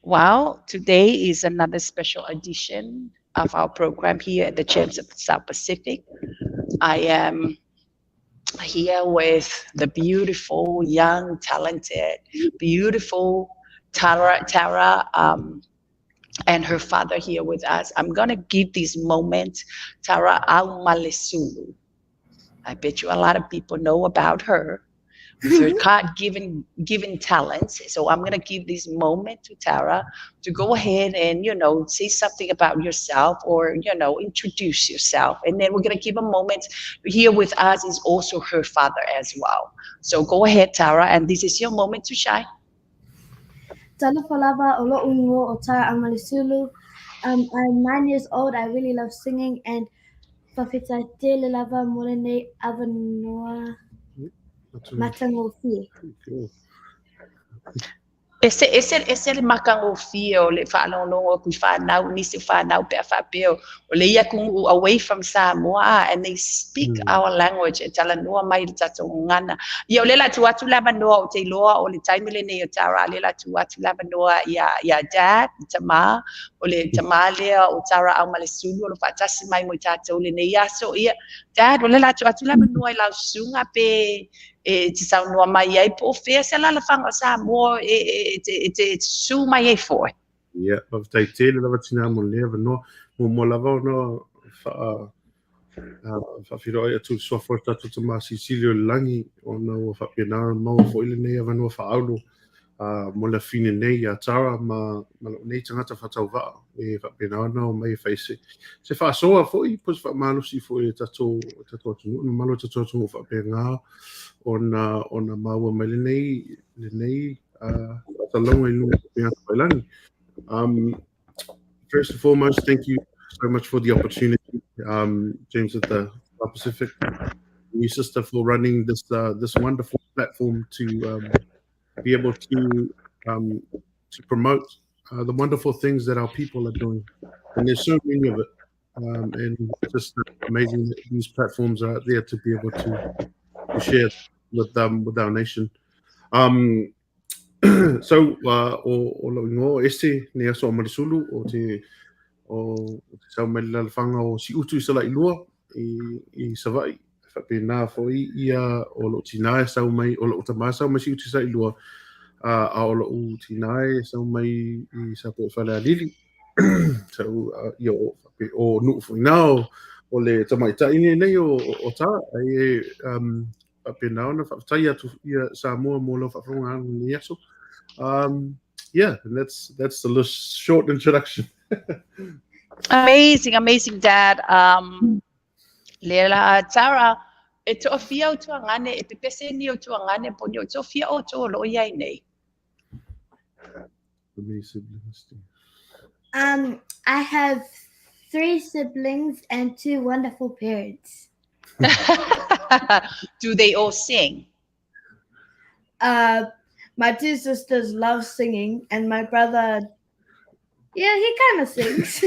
Well, today is another special edition of our program here at the Champs of South Pacific. I am here with the beautiful, young, talented, beautiful Tara, and her father here with us. I'm going to give this moment Tara Aumalesulu. I bet you a lot of people know about her with her God-given talents. So I'm going to give this moment to Tara to go ahead and, say something about yourself or, introduce yourself. And then we're going to give a moment. Here with us is also her father as well. So go ahead, Tara, and this is your moment to shine. Tala falava olo ungo o Tara Aumalesulu. I'm 9 years old. I really love singing and whawhita te le lava mole nei avanoa matangofi. Ese le makangofia o le whanongo kui whanau nisi whanau pe whapeo o le ia kung away from Samoa and they speak our language e tala noa mai le tato ngana. Ia o le la tuatu lava noa o te loa o le taimile nei o Tara le la tuatu lava noa ia Dad, tama o le tama lea o Tara Aumalesulu o le whatasi mai mo tato le nei aso ia Dad o le la tuatu lava noa i lau sunga pe te sau noa mai ai po fea se la whanga sa mo te su mai ai foi. Ia, of tai te le lava tina mo leva no mo lava no fa firo ia tu so for tatu te ma Sicilio langi o na o fa pena mo fo ile nei ava no fa aulo mo la fine nei a Tara ma nei tangata fa tau va e fa pena no mai fa se fa so fo I pos fa malo si fo tatu no malo tatu fa pena ona maua mai le nei talonga I lunga pia Falealili. First and foremost, thank you so much for the opportunity, James at the South Pacific, and your sister for running this wonderful platform to be able to promote the wonderful things that our people are doing, and there's so many of it, and it's just amazing that these platforms are out there to be able to share with our nation. So o lo ese ne aso Aumalesulu o te sau mai la whanga o Si'utu Sala'ilua I Savai whapena foi ia o lo tinae sau mai o lo tama sau mai Si'utu Sala'ilua a o lo tinae sau mai I Sapo'e Falealili sau ia o nu foi nao o le tamaitaʻi nei o tā ai whapena ona whaatai atu ia Samoa mo lo whaafonga ni aso. Yeah, and that's the short introduction. Amazing, Dad. Lela Tara, e to fia o tuangane, e pepese ni o tuangane poni o to fia o to lo iai nei. I have 3 siblings and 2 wonderful parents. Do they all sing? My 2 sisters love singing, and my brother, yeah, he kind of sings.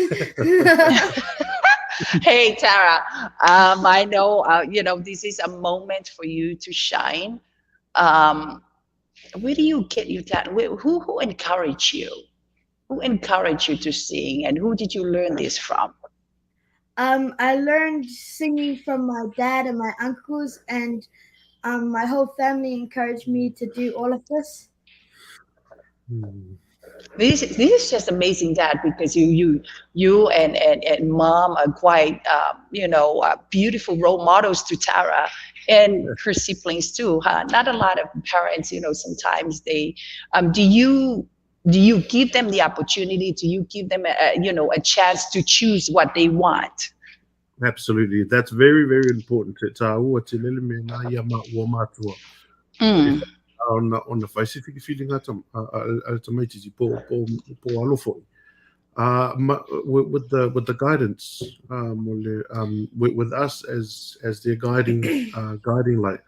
Hey, Tara, I know, this is a moment for you to shine. Where do you get your talent? Who encouraged you? Who encouraged you to sing, and who did you learn this from? I learned singing from my dad and my uncles, and my whole family encouraged me to do all of this. This is just amazing, Dad, because you and Mom are quite beautiful role models to Tara and her siblings too. Huh? Not a lot of parents, sometimes they do you give them the opportunity? Do you give them a chance to choose what they want? Absolutely, that's very, very important. On the Pasifika feeling at automated po alofo. With the guidance, with us as their guiding light,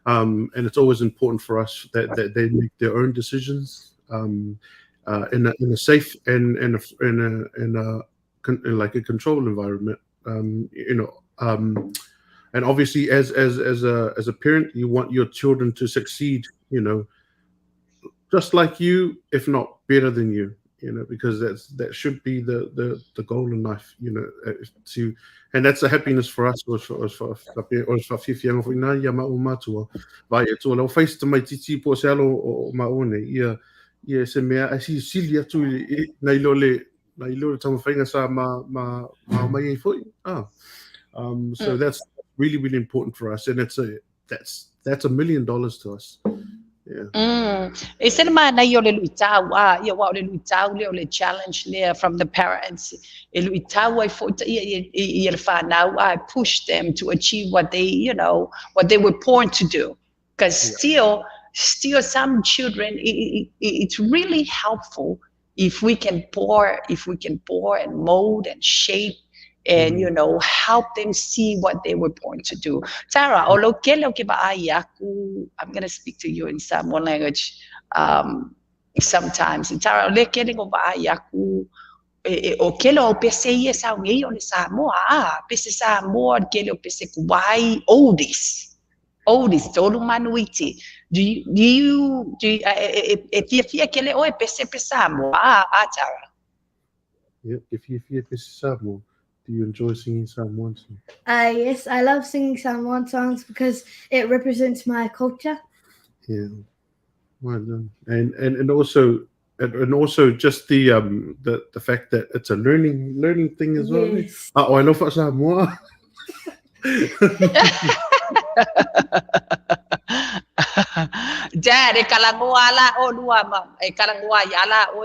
and it's always important for us that they make their own decisions in a safe and in a controlled environment, and obviously as a parent, you want your children to succeed, just like you, if not better than you. Because that should be the goal in life. And that's a happiness for us. Or for fifianga for ina ia ma'u matua. Vai e tō lau face to mai titi po se alo o ma'one. Ia se mea a sili atu na ilo tamawhainga sa ma mai e foi. So that's really, really important for us. And that's $1 million to us. Yeah. E se ma na yo le luitau wa le luitau le challenge le from the parents. E luitau I fought I now I push them to achieve what they were born to do. Because still some children it's really helpful if we can pour and mold and shape and help them see what they were born to do. Tara, I'm going to speak to you in Samoan language sometimes. Tara, o kelo pese ia sa ngi o Samoa, pese Samoa kelo pese kuai oldies tolu manuiti. Do you if you kele o pese Samoa Tara? Yep, if you pese Samoa. Do you enjoy singing Samoan songs? Yes, I love singing Samoan songs because it represents my culture. Yeah, well done. And also just the fact that it's a learning thing as well. Yes. I love Samoa. Dad, kalangua la o lua kalangua yala o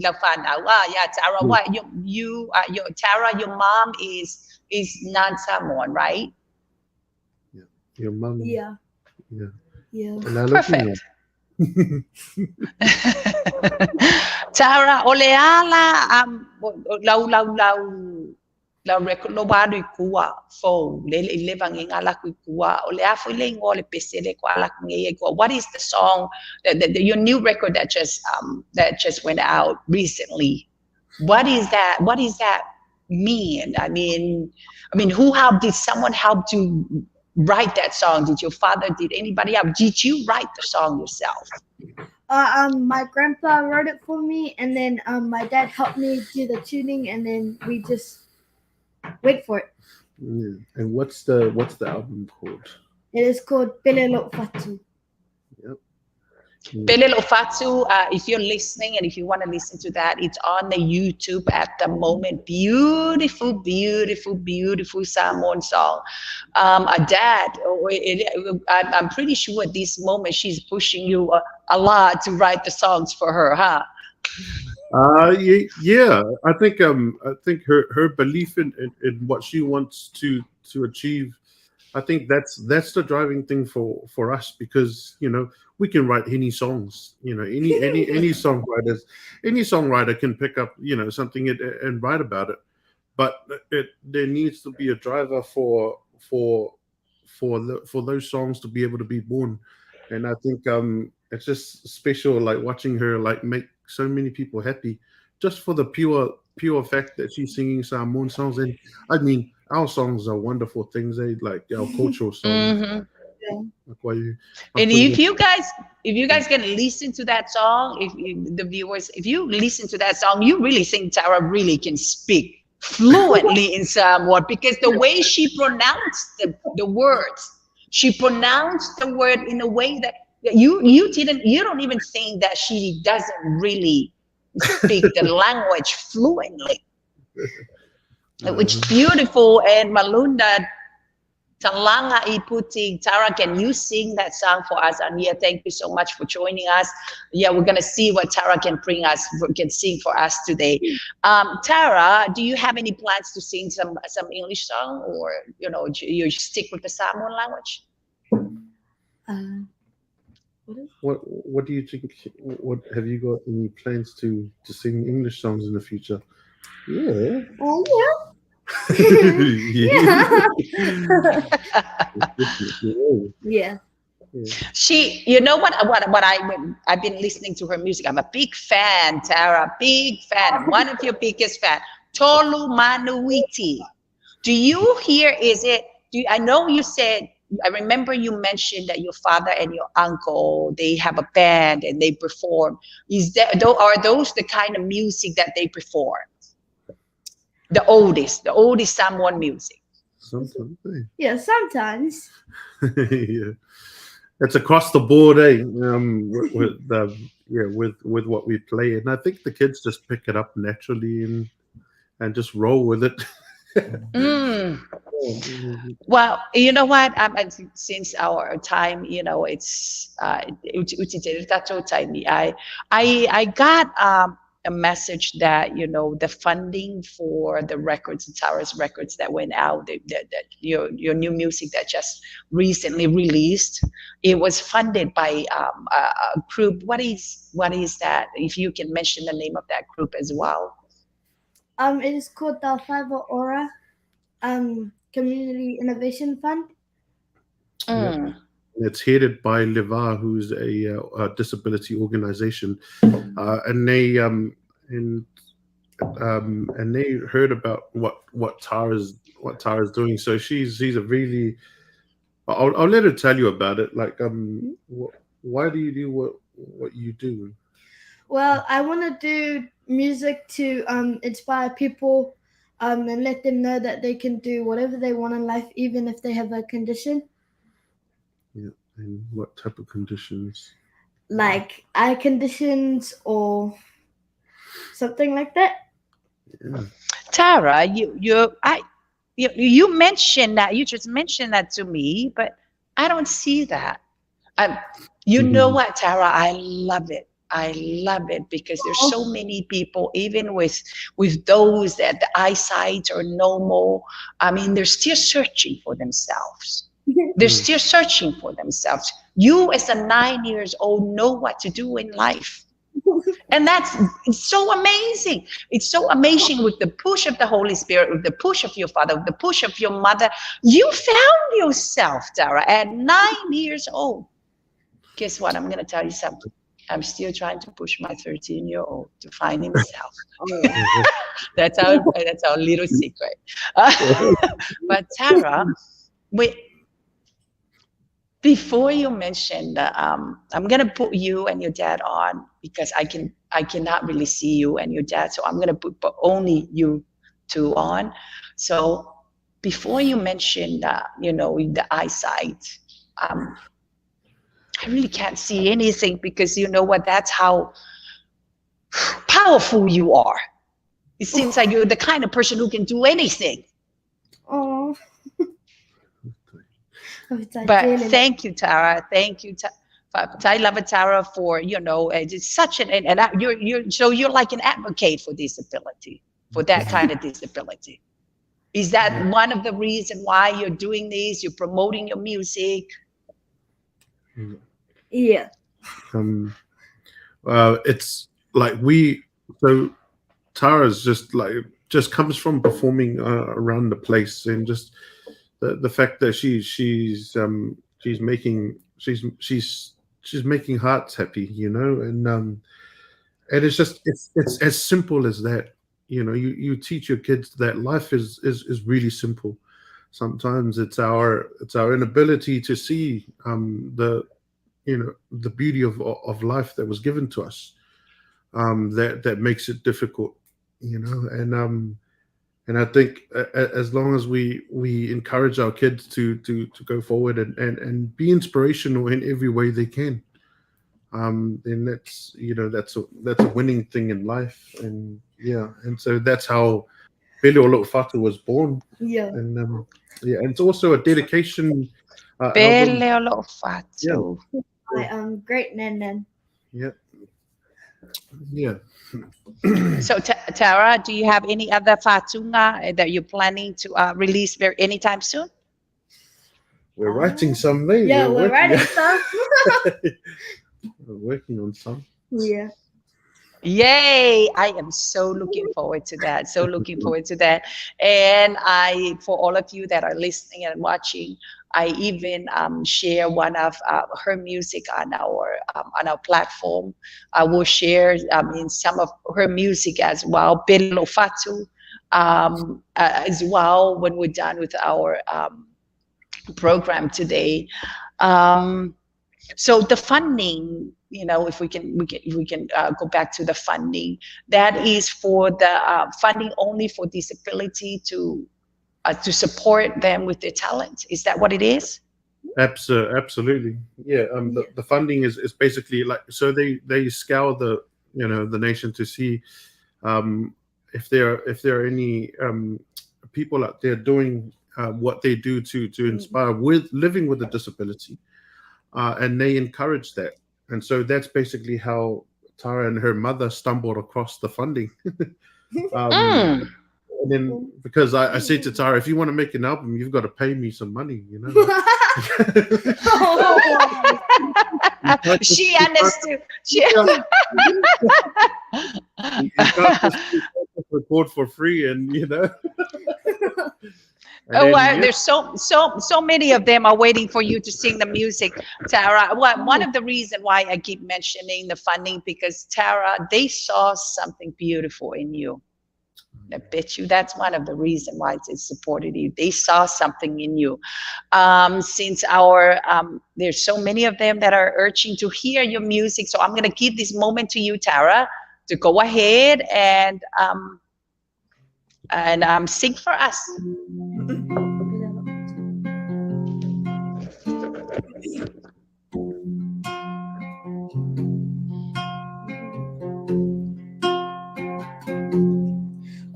la fana wa Tara. What you Tara, your mom is non-Samoan, right? Yeah, your mom. Yeah. Perfect. Tara, oleala la record lo badu kua fo le levang ngala kua ole afu le ngole pesele kwa la ngeye kwa. What is the song your new record that just went out recently? What is that mean? I mean who helped? Did someone help to write that song? Did your father, did anybody help? Did you write the song yourself? My grandpa wrote it for me, and then my dad helped me do the tuning, and then we just wait for it. Yeah. And what's the album called? It is called Pele O Fatu. Yep. Pele O Fatu. If you're listening and if you want to listen to that, it's on the YouTube at the moment. Beautiful, beautiful, beautiful Samoan song. Dad, I'm pretty sure at this moment she's pushing you a lot to write the songs for her, huh? Yeah. I think her belief in what she wants to achieve, I think that's the driving thing for us, because we can write any songs, any songwriter can pick up something and write about it, but there needs to be a driver for those songs to be able to be born. And I think it's just special, like watching her make so many people happy, just for the pure fact that she's singing Samoan songs. And I mean, our songs are wonderful things. They like our cultural songs. Mm-hmm. And if you guys can listen to that song, if the viewers, if you listen to that song, you really think Tara really can speak fluently in Samoan, because the way she pronounced the words, she pronounced the word in a way that you don't even think that she doesn't really speak the language fluently. Which is beautiful. And Malunda Talanga Iputi, Tara, can you sing that song for us? And yeah, thank you so much for joining us. Yeah, we're gonna see what Tara can sing for us today. Tara, do you have any plans to sing some English song, or you stick with the Samoan language? What do you think? What have you got any plans to sing English songs in the future? Yeah. Oh yeah. She, what I've been listening to her music. I'm a big fan, Tara, big fan. One of your biggest fan, Tolu Manuiti. Do you hear? I know you said I remember you mentioned that your father and your uncle, they have a band and they perform. Are those the kind of music that they perform? The oldest Samoan music. Sometimes. Yeah, sometimes. Yeah. It's across the board, eh? With what we play, and I think the kids just pick it up naturally and just roll with it. Mm. Well, you know what? Since our time, it's I got a message that the funding for the records, Tara's records that went out, that your new music that just recently released, it was funded by a group. What is that? If you can mention the name of that group as well. It is called the Faiva Ora Community Innovation Fund. Mm. It's headed by Leva, who's a disability organization, and they heard about what Tara's doing. So she's a really. I'll let her tell you about it. Like, why do you do what you do? Well, I want to do music to inspire people and let them know that they can do whatever they want in life, even if they have a condition. Yeah, and what type of conditions? Like eye conditions or something like that. Yeah. Tara, you mentioned that, you just mentioned that to me, but I don't see that. You know what, Tara? I love it. I love it because there's so many people, even with those that the eyesight are normal. I mean, they're still searching for themselves. They're still searching for themselves. You, as a 9 years old, know what to do in life. And it's so amazing. It's so amazing with the push of the Holy Spirit, with the push of your father, with the push of your mother. You found yourself, Tara, at 9 years old. Guess what? I'm going to tell you something. I'm still trying to push my 13-year-old to find himself. That's our little secret. But Tara, before you mentioned, I'm gonna put you and your dad on because I cannot really see you and your dad, so I'm gonna put only you two on. So before you mentioned, the eyesight, I really can't see anything because you know what? That's how powerful you are. It seems like you're the kind of person who can do anything. Oh. But thank you, Tara. Thank you, I love Tara for it's such you're like an advocate for disability, for that kind of disability. Is that one of the reasons why you're doing this? You're promoting your music. Yeah. It's like Tara's just comes from performing around the place, and just the fact that she's making hearts happy, and it's just it's as simple as that. You teach your kids that life is really simple. Sometimes it's our inability to see the beauty of life that was given to us, that makes it difficult, and I think as long as we encourage our kids to go forward and be inspirational in every way they can, then that's a winning thing in life. And so that's how Pele O Fatu was born. And and it's also a dedication. Pele O Fatu. My great nan. Yeah. So Tara, do you have any other fatunga that you're planning to release anytime soon? We're writing some there. Yeah, we're writing some. We're working on some. Yeah. Yay! I am so looking forward to that. So looking forward to that. And for all of you that are listening and watching, I even share one of her music on our platform. I will share some of her music as well, Pele O Fatu, as well when we're done with our program today. So the funding, if we can go back to the funding, that is for the funding only for disability to support them with their talent. Is that what it is? Absolutely, yeah. The funding is basically like, so they scour the the nation to see if there are any people out there doing what they do to inspire with living with a disability, and they encourage that. And so that's basically how Tara and her mother stumbled across the funding. And then, because I said to Tara, if you want to make an album, you've got to pay me some money, She understood. You can't just record for free, and There's so many of them are waiting for you to sing the music, Tara. One of the reasons why I keep mentioning the funding, because Tara, they saw something beautiful in you. I bet you that's one of the reasons why they supported you. They saw something in you. Since there's so many of them that are urging to hear your music, so I'm going to give this moment to you, Tara, to go ahead and sing for us.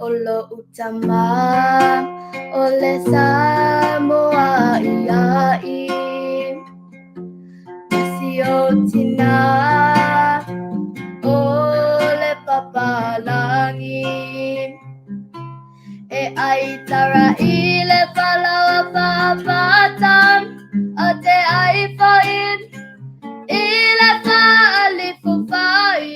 Olo utama ole Samoa iai Si'utina ole papalangi ai tara ile palawa papatam ate ai fain ile fa'alifufai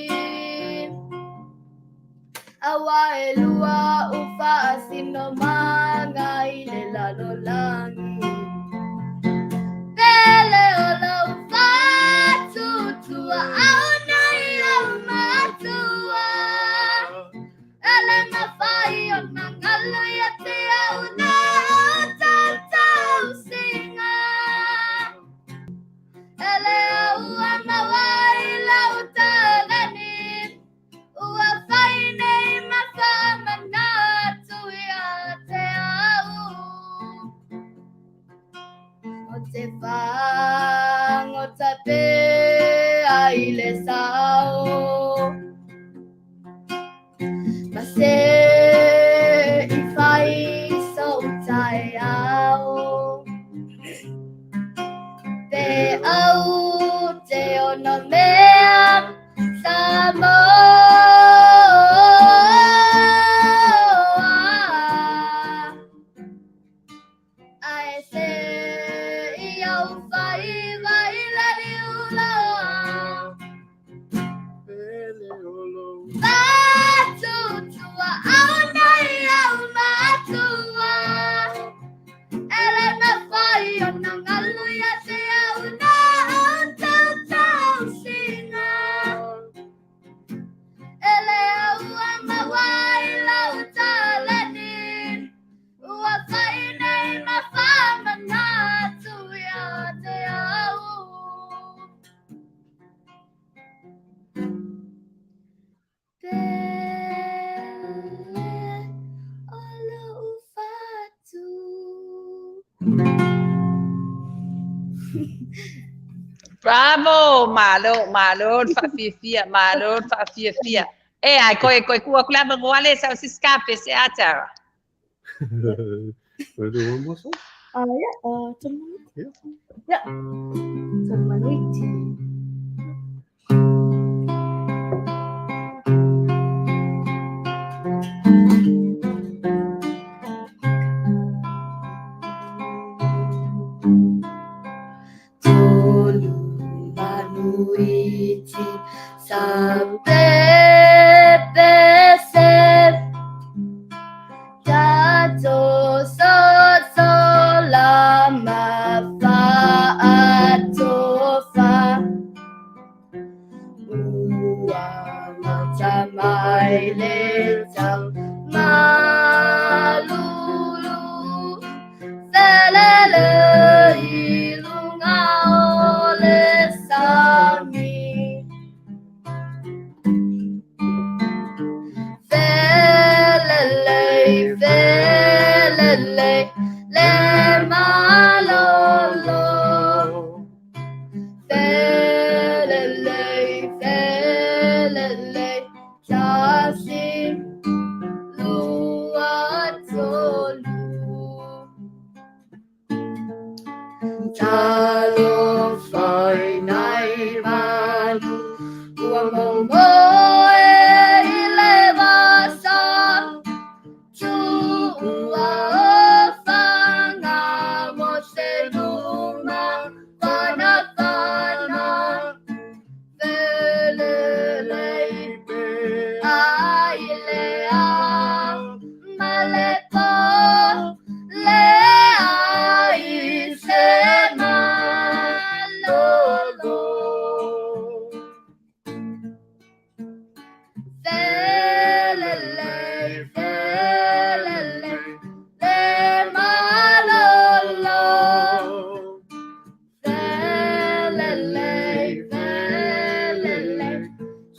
Aumalesulu ufa sino manga ile lalolangi Pele O Fatu auna ile matua ele mafai onangalo yate auna tata usinga ele aua mawai la utalani uafaine Otape aile sao Mase ifai so tai ao Te au te onomea Bravo, malo, fafifia. Ai, koe kua kulama ngole sa escape se Tara. Want to do one more song? Yeah. Temaniti. Manuiti sampai besar jatuh selama faatofa uang macam ailetang malulu Falealili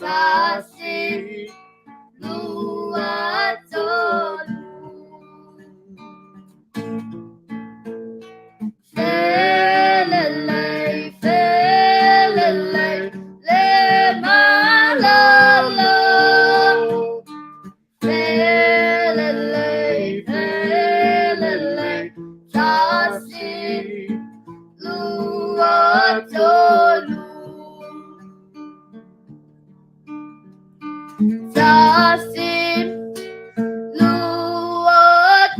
Tasi lua tolu Felelei, felelei, le malalo Felelei, felelei, tasi lua tolu Tasi lua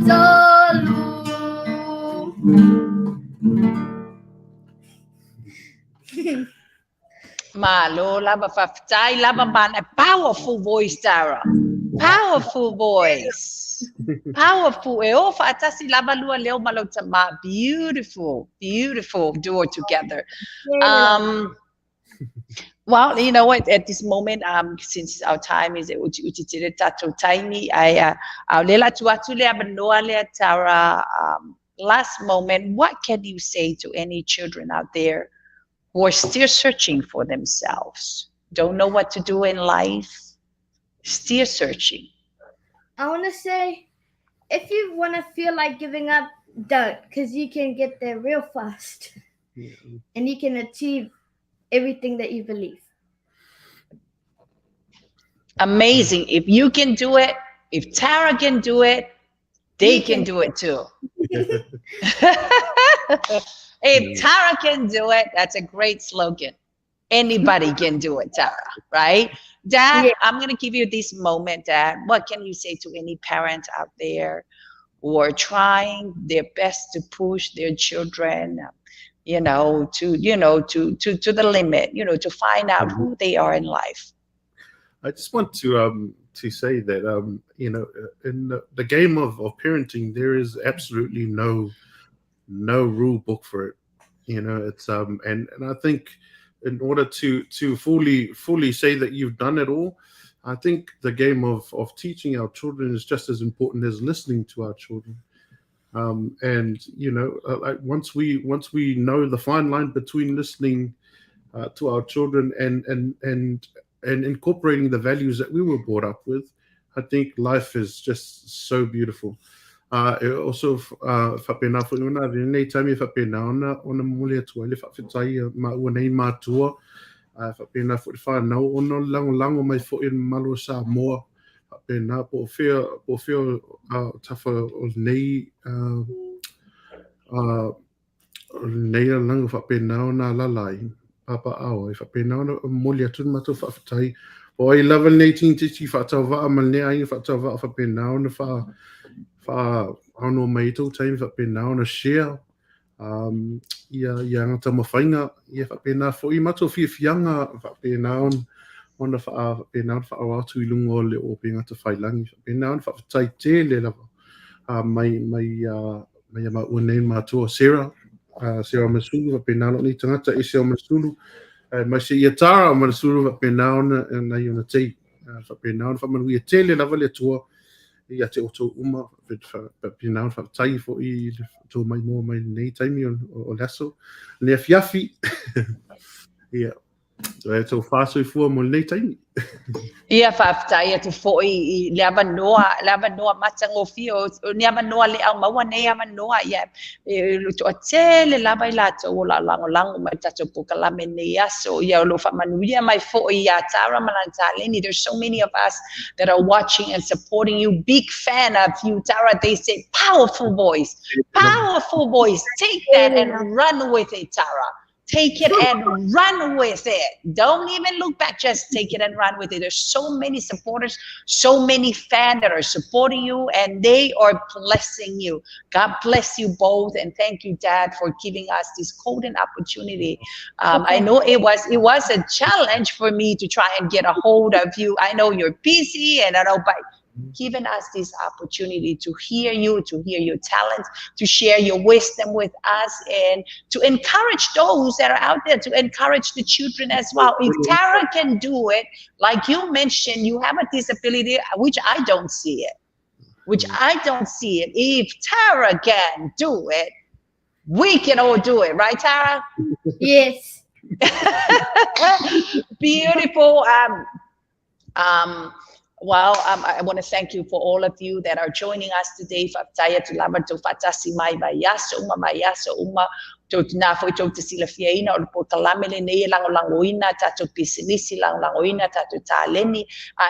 tolu Malo, lava faftai, lava man, a powerful voice, Tara. Powerful voice. Powerful. E o faatasi lava lua leo malo tama. Beautiful, beautiful duo together. Well, you know what? At this moment, since our time is uti tato tiny, I lela tuatu le abanoa le Tara. Last moment, what can you say to any children out there who are still searching for themselves, don't know what to do in life, still searching? I want to say, if you want to feel like giving up, don't, because you can get there real fast. Yeah. And you can achieve everything that you believe. Amazing. If you can do it, if Tara can do it, they can do it too. If Tara can do it, that's a great slogan. Anybody can do it, Tara, right? Dad, Yeah. I'm going to give you this moment, Dad. What can you say to any parent out there who are trying their best to push their children, to the limit, to find out who they are in life? I just want to say that in the game of parenting, there is absolutely no rule book for it. It's and I think in order to fully say that you've done it all, I think the game of teaching our children is just as important as listening to our children. Like once we know the fine line between listening to our children and incorporating the values that we were brought up with, I think life is just so beautiful. Also, whapena fo una rinei taimi whapena ona mole atua le whawhetai ma ua nei mātua. Whapena fo le whanau ono lango mai fo in malo Samoa. Whapena po whio tafa o nei lango whapena ona lalai. Papa awa, whapena ona mole atu matu whawhetai. O ai level 18 titi whatau waa malne ai whatau waa whapena ona ano mai tau time whapena ona share ia ngata mawhainga ia whapena fo I mato whiawhianga whapena ona whapena ona whaawatu I lungo o le o pe ngata whailangi whapena ona whawhatai te le lava mai unei mātua Sarah Aumalesulu whapena ona ni tangata Ese Aumalesulu mai se ia Tara Aumalesulu whapena ona nai ona tei whapena ona whamanui e te le lava le atua ia te oto uma whapena ona whawhatai fo I tō mai mua mai nei taimi o laso nea fiafi ia e tō whāsoi fua mo nei taimi Ia whawhatai atu fo I leava noa matango fio leava noa le au maua nei ama noa ia to a tele lava I lato o la lango mai tato pukalame nei aso ia lo whamanuia mai fo ia Tara Malantalini. There's so many of us that are watching and supporting you. Big fan of you, Tara. They say powerful voice. Take that and run with it, Tara. Take it and run with it. Don't even look back. Just take it and run with it. There's so many supporters, so many fans that are supporting you, and they are blessing you. God bless you both, and thank you, Dad, for giving us this golden opportunity. I know it was a challenge for me to try and get a hold of you. I know you're busy, and I know, but giving us this opportunity to hear you, to hear your talent, to share your wisdom with us, and to encourage those that are out there, to encourage the children as well. If Tara can do it, like you mentioned, you have a disability, which I don't see it. If Tara can do it, we can all do it, right, Tara? Yes. Beautiful. I want to thank you for all of you that are joining us today. Fataya to lava to fatasi mai mayaso uma to na foi to te sila fiaina o po talamele nei langoina tato pisinisi langoina tato taleni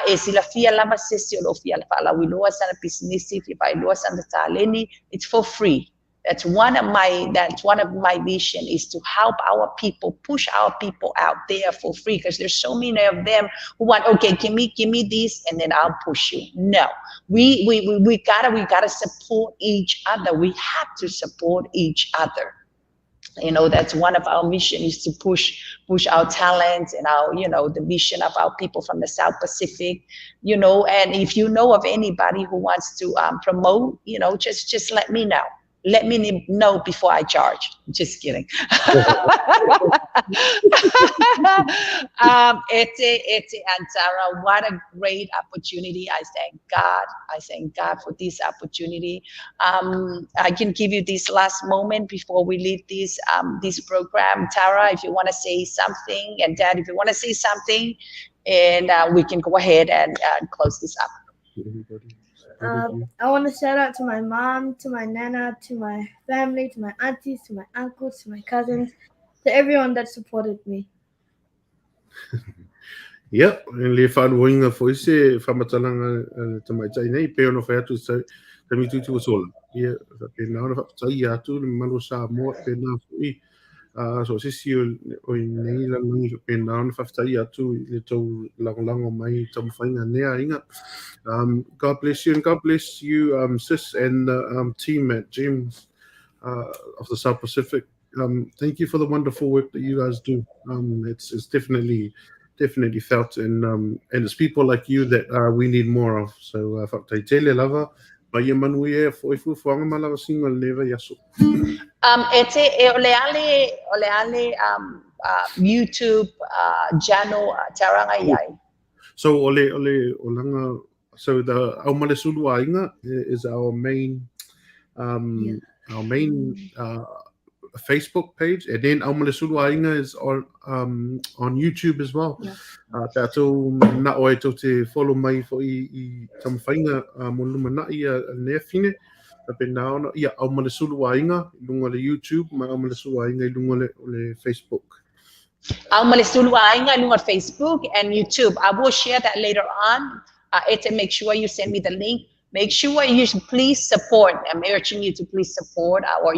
e sila fia lava sesi o fia la wiloa sana pisinisi fi pai loa sana taleni. It's for free. That's one of my vision, is to help our people, push our people out there for free, because there's so many of them who want, okay, give me this and then I'll push you. No, we gotta support each other. We have to support each other. That's one of our mission, is to push our talents and our, the mission of our people from the South Pacific, and if you know of anybody who wants to promote, just let me know. Let me know before I charge. Just kidding. Ete and Sarah, what a great opportunity. I thank God for this opportunity. I can give you this last moment before we leave this program. Tara, if you want to say something, and Dad, if you want to say something, and we can go ahead and close this up. I want to shout out to my mom, to my nana, to my family, to my aunties, to my uncles, to my cousins, to everyone that supported me. Yep, and le whanuinga fo ise whamatalanga te mai tai nei, peo no whai atu te mitu tu sola. Ia, pena ona whaptai atu, le malo sa moa pena fo i. So sisi o nei la ngi pena ona whaptai atu le tau lango mai tamu whainga nea inga. God bless you, and God bless you, sis, and the team at James of the South Pacific. Thank you for the wonderful work that you guys do. It's definitely felt, and it's people like you that we need more of. So whaktai tele lava, ma ia manui e foi fuanga malava single never yaso. Ete oleale YouTube channel taranga iai. So olanga. So the Aumalesulu aiga is our main Facebook page, and then Aumalesulu aiga is on YouTube as well. Tātou na oe tau te follow mai fo I tamu whainga mo lumanai nea whine. Pena ona ia Aumalesulu aiga I lunga le YouTube, ma Aumalesulu aiga I lunga le Facebook. Aumalesulu aiga I lunga Facebook and YouTube. I will share that later on. Make sure you send me the link. Make sure you please support. I'm urging you to please support our, our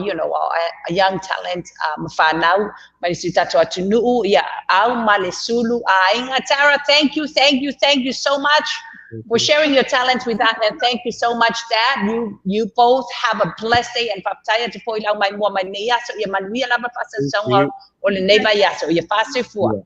young talent. Whanau, Marisutato Atunuu, Aumalesulu aiga. Tara, thank you so much for sharing your talent with us, and thank you so much, Dad. You both have a blessed day, and papataya te poilau mai mua mai nei aso ia manuia lava fasa songa o le neiva yaso ia fase fua.